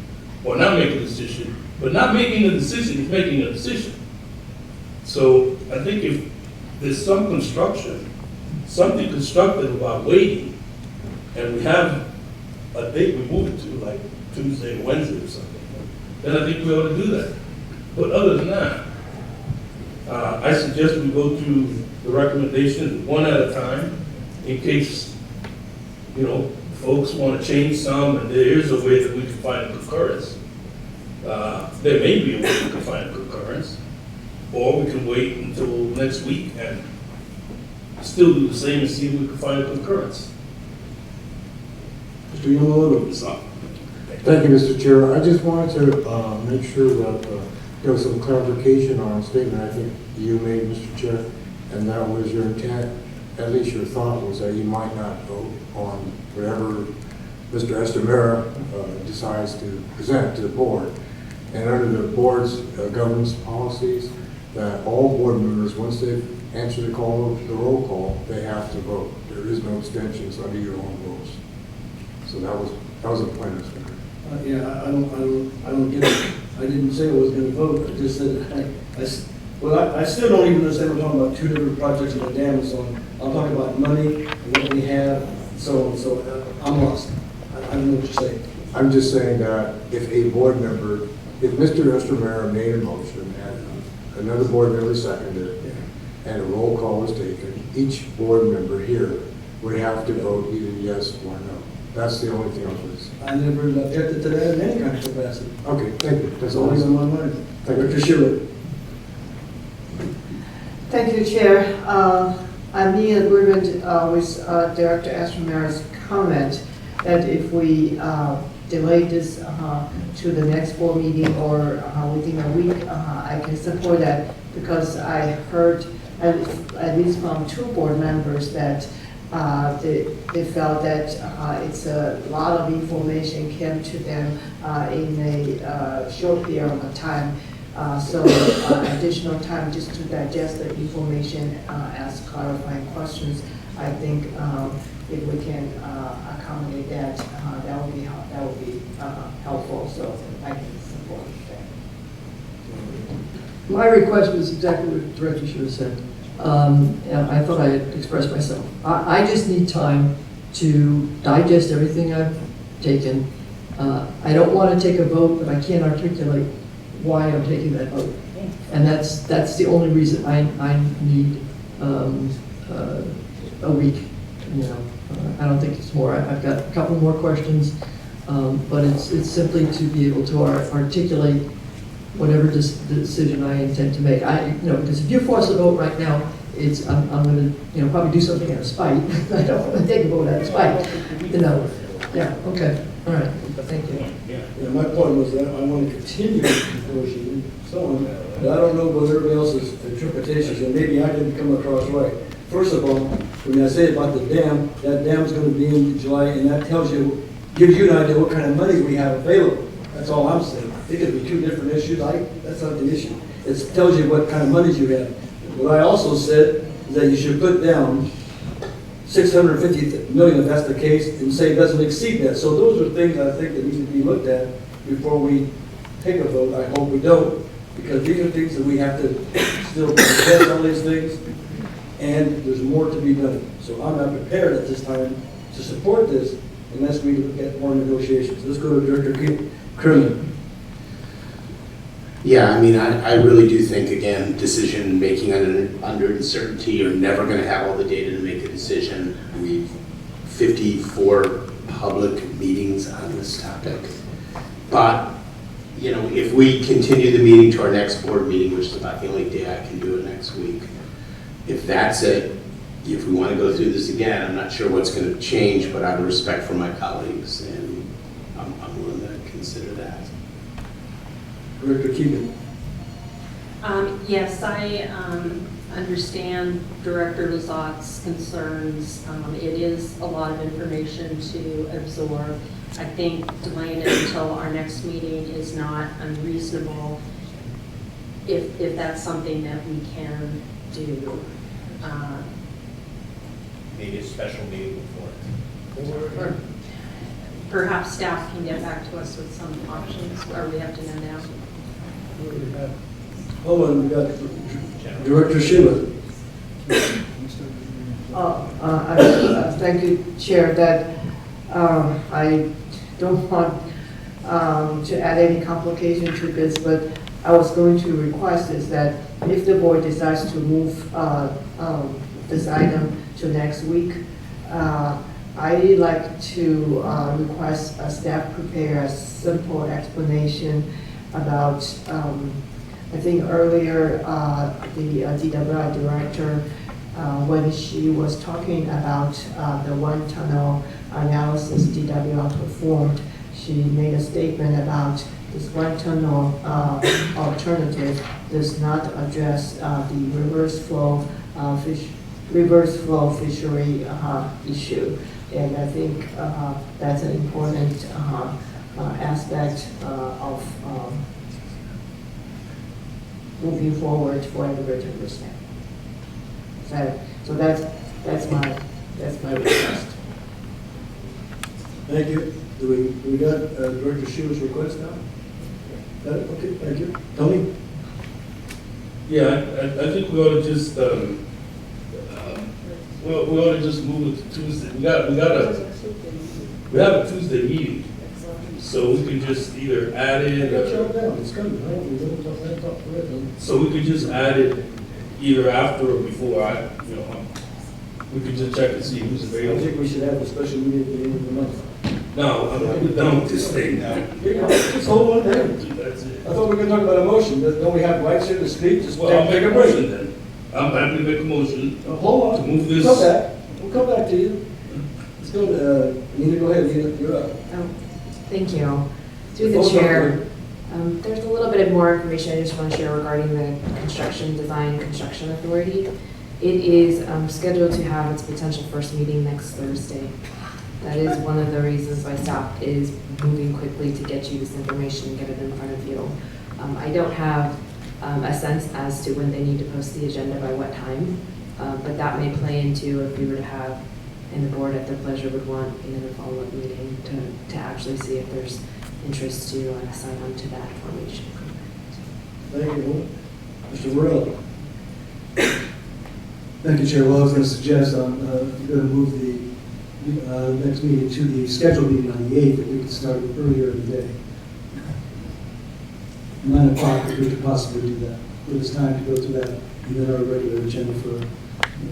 or not make a decision. But not making a decision is making a decision. So I think if there's some construction, something constructive about waiting, and we have a date we move it to, like Tuesday or Wednesday or something, then I think we ought to do that. But other than that, I suggest we go through the recommendations one at a time, in case, you know, folks want to change some, and there is a way that we can find a concurrence. There may be a way we can find a concurrence, or we can wait until next week and still do the same and see if we can find a concurrence. Mr. Yamamoto. Thank you, Mr. Chair. I just wanted to make sure that there was some clarification on a statement I think you made, Mr. Chair, and that was your intent, at least your thought was that you might not vote on whatever Mr. Estamera decides to present to the board. And under the board's governance policies, that all board members, once they've answered the call, the roll call, they have to vote. There is no abstentions under your own rules. So that was a point, Mr. Chair. Yeah, I don't get it. I didn't say I was gonna vote, I just said, I still don't even understand, we're talking about two different projects in the dam and so on. I'm talking about money, and what we have, and so on, so I'm lost. I don't know what you're saying. I'm just saying that if a board member, if Mr. Estamera made a motion and another board member seconded it, and a roll call was taken, each board member here would have to vote either yes or no. That's the only thing I was. I never objected to that in any kind of capacity. Okay, thank you. That's That's all. always on my mind. Thank you. Director Schiller. Thank you, Chair. I'm in agreement with Director Estamera's comment that if we delay this to the next board meeting or within a week, I can support that because I heard at least from two board members that they felt that it's a lot of information came to them in a short period of time. So additional time just to digest the information, ask clarifying questions. I think if we can accommodate that, that would be helpful. So I can support that. My request was exactly what the director should have said. And I thought I had expressed myself. I just need time to digest everything I've taken. I don't want to take a vote, but I can't articulate why I'm taking that vote. And that's the only reason I need a week. You know, I don't think it's more. I've got a couple more questions, but it's simply to be able to articulate whatever decision I intend to make. Because if you force a vote right now, I'm going to probably do something out of spite. I don't want to take a vote out of spite. Yeah. Okay. All right. Thank you. Yeah, my point was that I want to continue negotiating, so on, but I don't know what everybody else's interpretations, and maybe I didn't come across right. First of all, when I say about the dam, that dam's going to be in July, and that gives you an idea what kind of money we have available. That's all I'm saying. It could be two different issues. That's not the issue. It tells you what kind of monies you have. What I also said is that you should put down $650 million if that's the case, and say it doesn't exceed that. So those are things I think that need to be looked at before we take a vote. I hope we don't, because these are things that we have to still test on these things, and there's more to be done. So I'm not prepared at this time to support this unless we look at more negotiations. Let's go to Director Kerman. Yeah, I mean, I really do think, again, decision making under uncertainty, you're never going to have all the data to make a decision. We've 54 public meetings on this topic. But, if we continue the meeting to our next board meeting, which is about the only day I can do it next week, if that's it, if we want to go through this again, I'm not sure what's going to change, but out of respect for my colleagues, and I'm willing to consider that. Director Keegan. Yes, I understand Director Lazat's concerns. It is a lot of information to absorb. I think delaying it until our next meeting is not unreasonable. if that's something that we can do. Maybe a special meeting before. Or perhaps staff can get back to us with some options, or we have to know now. Hold on, we got Director Sheila. Thank you, Chair, that I don't want to add any complication to this, but I was going to request is that if the board decides to move this item to next week, I'd like to request a staff prepare a simple explanation about, I think earlier, the D.W.R. Director, when she was talking about the one tunnel analysis D.W.R. performed, she made a statement about this one tunnel alternative does not address the reverse flow fishery issue. And I think that's an important aspect of moving forward for everybody to understand. So that's my request. Thank you. Do we got Director Sheila's request now? Got it? Okay, thank you. Tony? Yeah, I think we ought to just, we ought to just move it to Tuesday. We have a Tuesday meeting, so we can just either add it, Got you all down, it's coming, right? We don't talk for it. so we could just add it either after or before. We could just check and see who's I available. think we should have a special meeting at the end of the month. No, I'm done with this thing now. Just hold on there. That's it. I thought we were gonna talk about a motion, but don't we have rights here to speak? Just Well, I'll make a break. motion then. I'm happy to make a motion Hold to on. move this. Come back. We'll come back to you. Let's go, Nina, go ahead, Nina, you're up. Oh, thank you. Through the Hold on, chair, there's a little bit more information I just want to share regarding the Construction Design Construction Authority. It is scheduled to have its potential first meeting next Thursday. That is one of the reasons why staff is moving quickly to get you this information and get it in front of you. I don't have a sense as to when they need to post the agenda by what time, but that may play into if we were to have, and the board at their pleasure would want in a follow-up meeting to actually see if there's interest to sign on to that formation. Thank you. Mr. Morello. Thank you, Chair. Well, I was going to suggest I'm going to move the next meeting to the scheduled meeting on the 8th, if we could start earlier in the day. 9 o'clock, if we could possibly do that. Give us time to go through that, and then our regular agenda for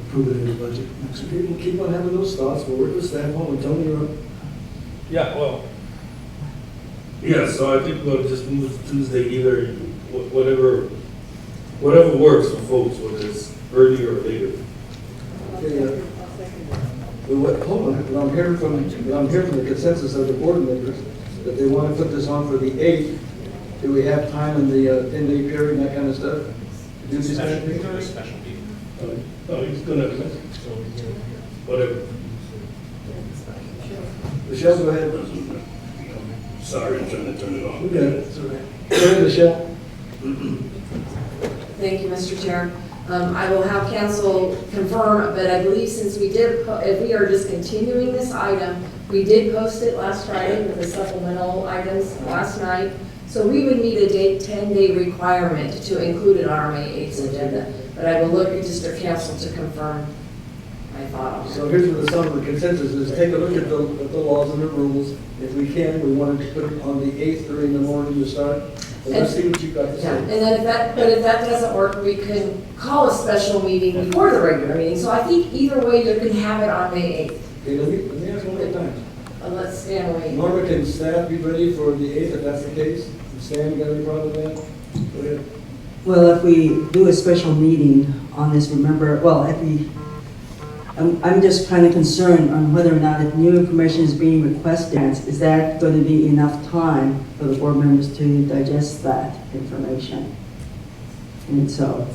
approving the budget next So week. people keep on having those thoughts, we'll work with staff on, and Tony, you're up. Yeah, well, yeah, so I think we'll just move it to Tuesday, either whatever works for folks, whether it's earlier or later. Okay, hold on, but I'm hearing from the consensus of the board members that they want to put this on for the 8th. Do we have time in the 10-day period and that kind of stuff? To do this kind of thing? Special meeting. No, he's gonna, whatever. Michelle, go ahead. Sorry, I'm trying to turn it on. Okay. Go ahead, Michelle. Thank you, Mr. Chair. I will have council confirm, but I believe since we did, if we are just continuing this item, we did post it last Friday with the supplemental items last night. So we would need a 10-day requirement to include it on our May 8th agenda. But I will look at district council to confirm my thought on So that. here's what some of the consensus is, take a look at the laws and the rules. If we can, we wanted to put it on the 8th early in the morning to start. But let's see what you've got to Yeah, and say. then if that doesn't work, we can call a special meeting before the regular meeting. So I think either way, you can have it on May 8th. Okay, let me ask one more time. Let's stand away. Norma, can staff be ready for the 8th if that's the case? Stan, you got any problem with that? Go ahead. Well, if we do a special meeting on this, remember, well, I'm just kind of concerned on whether or not if new information is being requested, is that going to be enough time for the board members to digest that information? And so,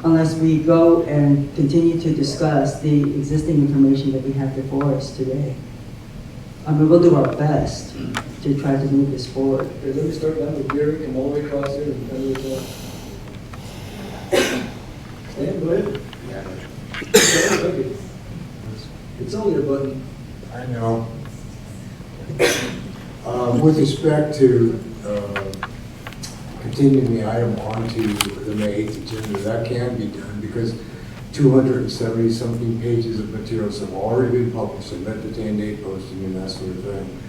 unless we go and continue to discuss the existing information that we have before us today, I mean, we'll do our best to try to move this forward. Okay, let me start down with Gary, come all the way across here and come to the top. Dan, go ahead. Yeah. Thank you. It's only a button. I know. With respect to continuing the item onto the May 8th agenda, that can be done because 270-something pages of materials have already been published and met the 10-day posting and that sort of thing.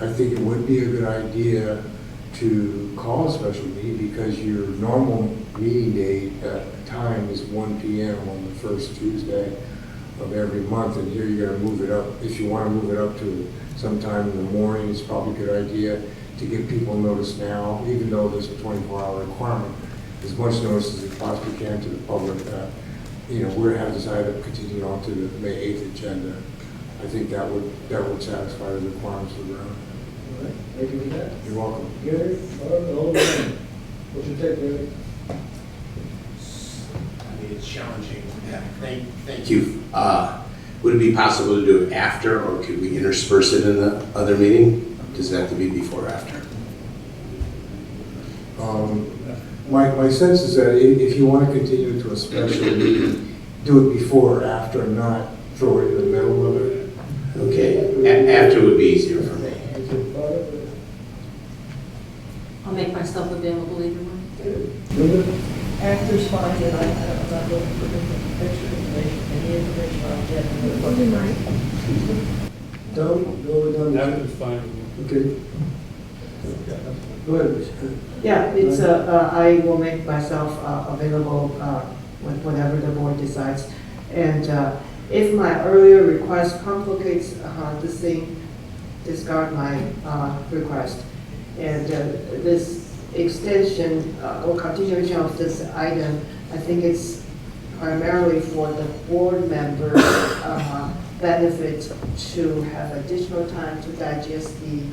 I think it would be a good idea to call a special meeting because your normal meeting date time is 1 p.m. on the first Tuesday of every month, and here you're gonna move it up. If you wanna move it up to sometime in the morning, it's probably a good idea to give people notice now, even though there's a 24-hour requirement, as much notice as you possibly can to the public that, you know, we're gonna have this item continue on to the May 8th agenda. I think that would satisfy the requirements of the round. All right, thank you for that. You're welcome. Gary, all around. What's your take, Gary? I mean, it's challenging. Yeah, thank you. Would it be possible to do it after, or could we intersperse it in the other meeting? Does it have to be before or after? My sense is that if you want to continue to a special meeting, do it before or after, not throw it in the middle of it. Okay, after would be easier for me. I'll make myself available either way. Linda? After's fine, and I'm not looking for extra information, any information I'll get. Tom, go with Tom. After's fine with me. Okay. Go ahead, Rich. Yeah, it's, I will make myself available whenever the board decides. And if my earlier request complicates this thing, discard my request. And this extension or continuation of this item, I think it's primarily for the board member benefit to have additional time to digest the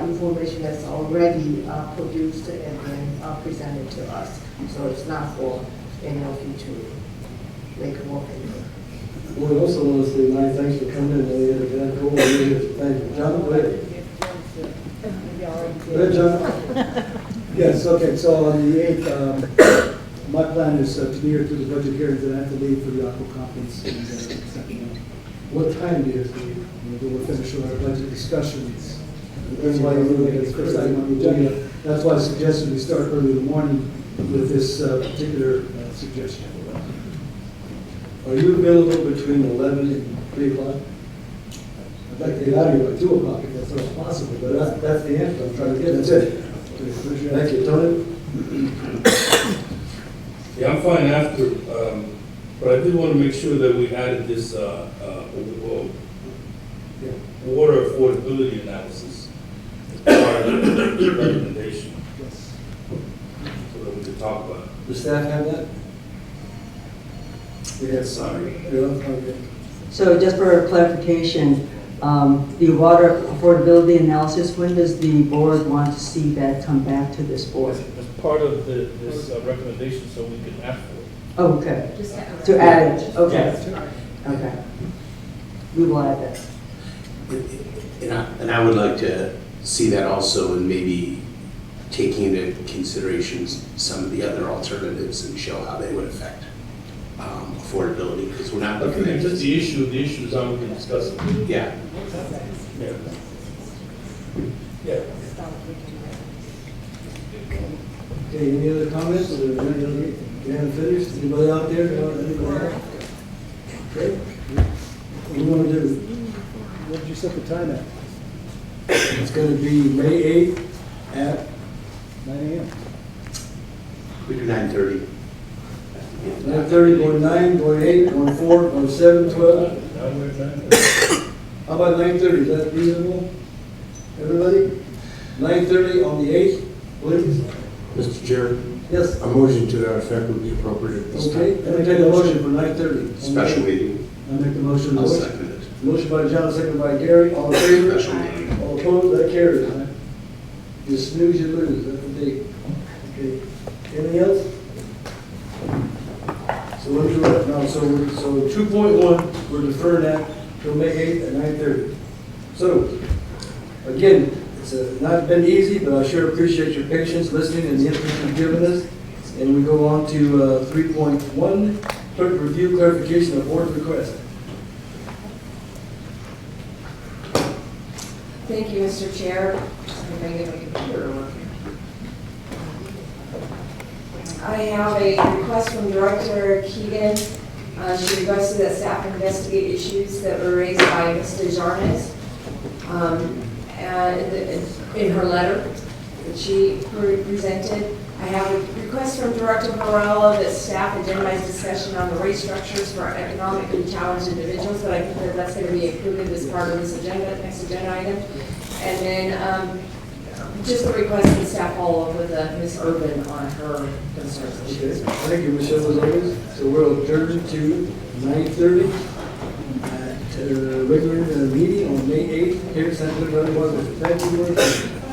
information that's already produced and then presented to us. So it's not for any of you to make more paper. We also want to say, Mike, thanks for coming in. We had a good call. Thank you. John, go ahead. Go ahead, John. Yes, okay, so on the 8th, my plan is to be here through the budget hearings, and I have to leave for the aqua conference. What time do you have to leave? We'll finish our budget discussions. That's why it's the first item on the agenda. That's why I suggested we start early in the morning with this particular suggestion. Are you available between 11 and 3 o'clock? I'd like to get out of here by 2 o'clock if that's not possible, but that's the answer I'm trying to get. That's it. Thank you. Tony? Yeah, I'm fine after, but I did want to make sure that we added this water affordability analysis as part of the recommendation, so that we could talk about it. Does staff have that? Yes, sorry. So just for clarification, the water affordability analysis, when does the board want to see that come back to this board? As part of this recommendation, so we can ask for it. Oh, okay, Just have to add it, okay. Okay. We will add that. And I would like to see that also, and maybe taking into consideration some of the other alternatives and show how they would affect affordability, because we're not I looking think at just the issues how we can discuss it. Yeah. Yeah. Yeah. Okay, any other comments? Or any other, you haven't finished? Anybody out there? Anybody else? Okay. What do we want to do? What did you set the time at? It's going to be May 8th at 9 a.m. We do 9:30. 9:30, going 9, going 8, going 4, going 7, 12. Now we're done. How about 9:30? Is that reasonable? Everybody? 9:30 on the 8th, please? Mr. Chair, Yes. a motion to that effect would be appropriate at this time. Okay, let me take a motion for 9:30. Special meeting. I make the motion. I'll second it. Motion by John, second by Gary. All in favor? Special meeting. All opposed? That carries. You snooze, you lose. That's the date. Okay. Anything else? So what do we do now? So 2.1, we're deferring that till May 8th at 9:30. So, again, it's not been easy, but I sure appreciate your patience, listening, and the interest you've given us. And we go on to 3.1, clerk review clarification of board request. Thank you, Mr. Chair. If I can get my computer working. I have a request from Director Keegan. She requested that staff investigate issues that were raised by Ms. DeJarnes and in her letter that she presented. I have a request from Director Varela that staff agendize discussion on the rate structures for economically challenged individuals, but I think that that's going to be included as part of this agenda, next agenda item. And then just a request that staff follow up with Ms. Urban on her concerns. Okay, thank you, Michelle, as always. So we'll adjourn to 9:30 at regular meeting on May 8th here at San Pedro Valley. Thank you very much.